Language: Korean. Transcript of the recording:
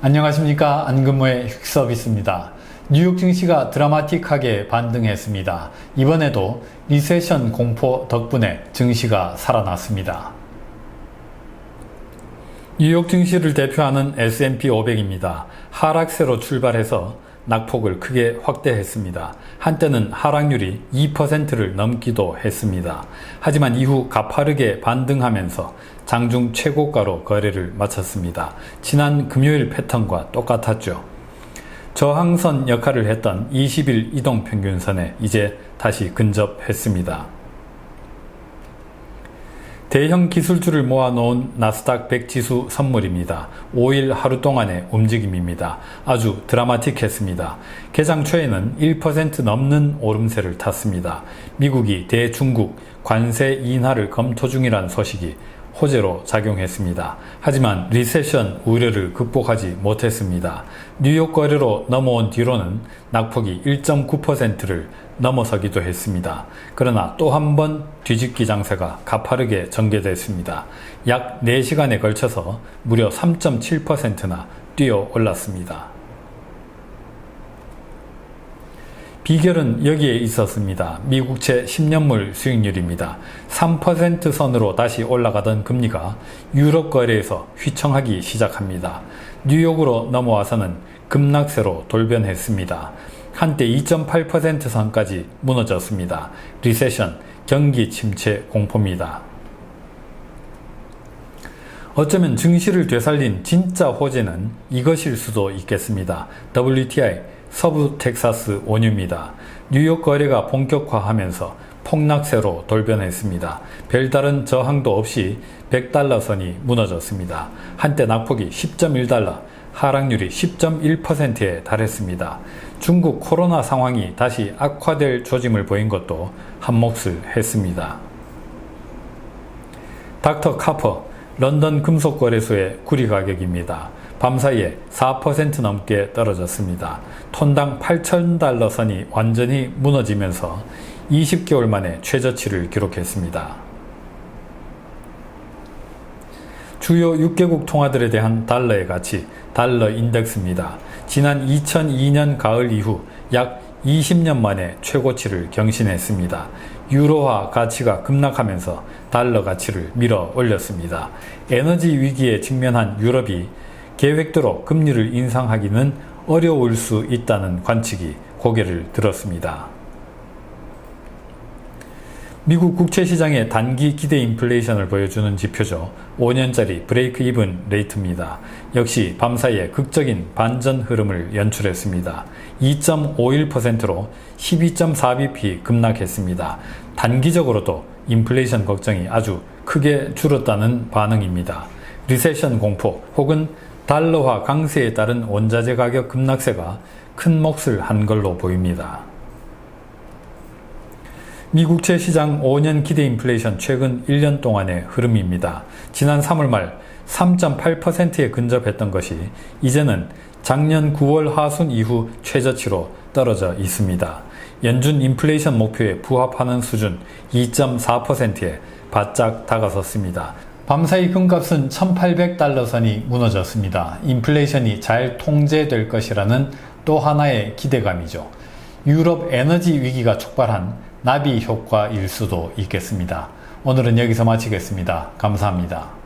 안녕하십니까. 안근무의 퀵서비스입니다. 뉴욕 증시가 드라마틱하게 반등했습니다. 이번에도 리세션 공포 덕분에 증시가 살아났습니다. 뉴욕 증시를 대표하는 S&P 500입니다. 하락세로 출발해서 낙폭을 크게 확대했습니다. 한때는 하락률이 2%를 넘기도 했습니다. 하지만 이후 가파르게 반등하면서 장중 최고가로 거래를 마쳤습니다. 지난 금요일 패턴과 똑같았죠. 저항선 역할을 했던 20일 이동평균선에 이제 다시 근접했습니다. 대형 기술주를 모아놓은 나스닥 100 지수 선물입니다. 5일 하루 동안의 움직임입니다. 아주 드라마틱했습니다. 개장 초에는 1% 넘는 오름세를 탔습니다. 미국이 대중국 관세 인하를 검토 중이란 소식이 호재로 작용했습니다. 하지만 리세션 우려를 극복하지 못했습니다. 뉴욕 거래로 넘어온 뒤로는 낙폭이 1.9%를 넘어서기도 했습니다. 그러나 또 한 번 뒤집기 장세가 가파르게 전개됐습니다. 약 4시간에 걸쳐서 무려 3.7%나 뛰어 올랐습니다. 비결은 여기에 있었습니다. 미국채 10년물 수익률입니다. 3% 선으로 다시 올라가던 금리가 유럽 거래에서 휘청하기 시작합니다. 뉴욕으로 넘어와서는 급락세로 돌변했습니다. 한때 2.8% 선까지 무너졌습니다. 리세션, 경기 침체 공포입니다. 어쩌면 증시를 되살린 진짜 호재는 이것일 수도 있겠습니다. WTI 서부 텍사스 원유입니다. 뉴욕 거래가 본격화하면서 폭락세로 돌변했습니다. 별다른 저항도 없이 100달러 선이 무너졌습니다. 한때 낙폭이 10.1달러, 하락률이 10.1%에 달했습니다. 중국 코로나 상황이 다시 악화될 조짐을 보인 것도 한몫을 했습니다. 닥터 카퍼 런던 금속거래소의 구리 가격입니다. 밤사이에 4% 넘게 떨어졌습니다. 톤당 8,000달러 선이 완전히 무너지면서 20개월 만에 최저치를 기록했습니다. 주요 6개국 통화들에 대한 달러의 가치, 달러 인덱스입니다. 지난 2002년 가을 이후 약 20년 만에 최고치를 경신했습니다. 유로화 가치가 급락하면서 달러 가치를 밀어 올렸습니다. 에너지 위기에 직면한 유럽이 계획대로 금리를 인상하기는 어려울 수 있다는 관측이 고개를 들었습니다. 미국 국채시장의 단기 기대 인플레이션을 보여주는 지표죠. 5년짜리 브레이크 이븐 레이트입니다. 역시 밤사이에 극적인 반전 흐름을 연출했습니다. 2.51%로 12.4bp 급락했습니다. 단기적으로도 인플레이션 걱정이 아주 크게 줄었다는 반응입니다. 리세션 공포 혹은 달러화 강세에 따른 원자재 가격 급락세가 큰 몫을 한 걸로 보입니다. 미국채 시장 5년 기대 인플레이션 최근 1년 동안의 흐름입니다. 지난 3월 말 3.8%에 근접했던 것이 이제는 작년 9월 하순 이후 최저치로 떨어져 있습니다. 연준 인플레이션 목표에 부합하는 수준 2.4%에 바짝 다가섰습니다. 밤사이 금값은 1,800달러 선이 무너졌습니다. 인플레이션이 잘 통제될 것이라는 또 하나의 기대감이죠. 유럽 에너지 위기가 촉발한 나비 효과일 수도 있겠습니다. 오늘은 여기서 마치겠습니다. 감사합니다.